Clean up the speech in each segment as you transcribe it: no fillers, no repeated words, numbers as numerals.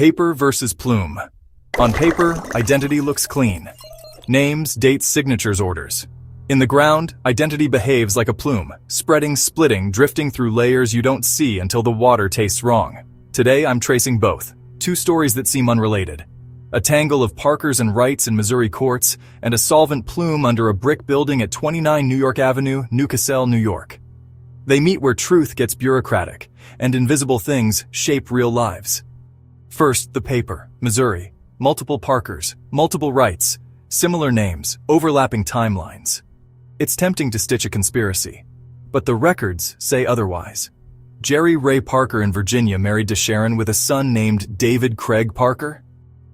Paper versus plume. On paper, identity looks clean. Names, dates, signatures, orders. In the ground, identity behaves like a plume, spreading, splitting, drifting through layers you don't see until the water tastes wrong. Today, I'm tracing both. Two stories that seem unrelated. A tangle of Parkers and Wrights in Missouri courts, and a solvent plume under a brick building at 29 New York Avenue, New Cassel, New York. They meet where truth gets bureaucratic, and invisible things shape real lives. First, the paper, Missouri. Multiple Parkers, multiple Wrights, similar names, overlapping timelines. It's tempting to stitch a conspiracy, but the records say otherwise. Jerry Ray Parker in Virginia married to Sharon with a son named David Craig Parker.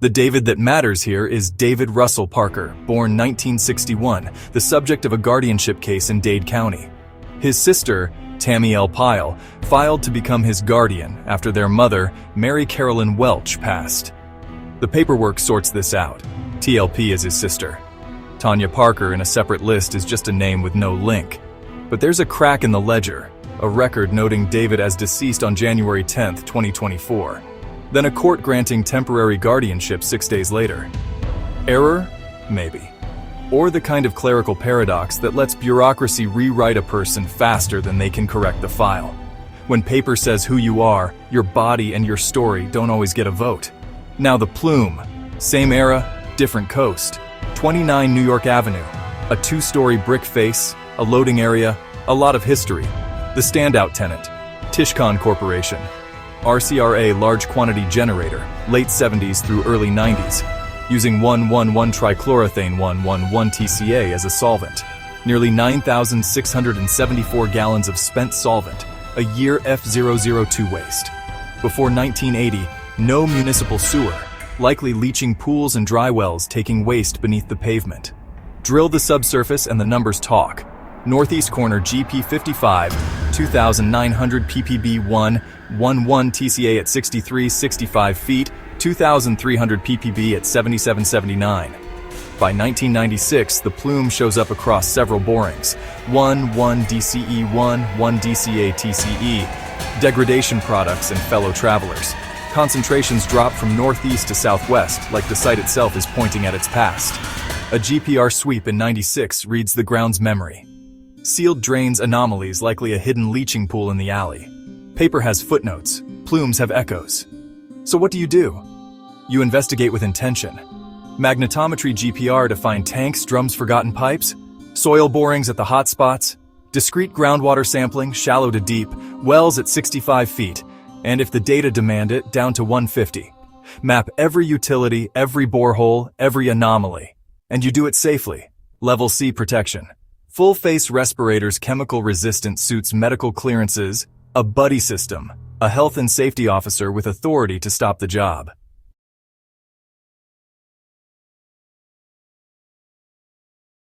The David that matters here is David Russell Parker, born 1961, the subject of a guardianship case in Dade County. His sister, Tammy L. Pyle, filed to become his guardian after their mother, Mary Carolyn Welch, passed. The paperwork sorts this out. TLP is his sister. Tanya Parker in a separate list is just a name with no link. But there's a crack in the ledger, a record noting David as deceased on January 10, 2024. Then a court granting temporary guardianship 6 days later. Error? Maybe. Or the kind of clerical paradox that lets bureaucracy rewrite a person faster than they can correct the file. When paper says who you are, your body and your story don't always get a vote. Now the plume. Same era, different coast. 29 New York Avenue. A two-story brick face, a loading area, a lot of history. The standout tenant, Tishcon Corporation. RCRA large quantity generator, late 70s through early 90s, using 1,1,1-trichloroethane 1,1,1-TCA as a solvent. Nearly 9,674 gallons of spent solvent, a year F002 waste. Before 1980, no municipal sewer, likely leaching pools and dry wells taking waste beneath the pavement. Drill the subsurface and the numbers talk. Northeast corner GP55, 2,900 ppb 1,11 TCA at 63-65 feet, 2,300 ppb at 77-79. By 1996, the plume shows up across several borings. 1 DCE 1 DCA TCE, degradation products and fellow travelers. Concentrations drop from northeast to southwest, like the site itself is pointing at its past. A GPR sweep in 96 reads the ground's memory. Sealed drains anomalies, likely a hidden leaching pool in the alley. Paper has footnotes, plumes have echoes. So what do? You investigate with intention. Magnetometry GPR to find tanks, drums, forgotten pipes, soil borings at the hot spots, discrete groundwater sampling, shallow to deep, wells at 65 feet, and if the data demand it, down to 150. Map every utility, every borehole, every anomaly. And you do it safely. Level C protection. Full-face respirators, chemical-resistant suits, medical clearances, a buddy system, a health and safety officer with authority to stop the job.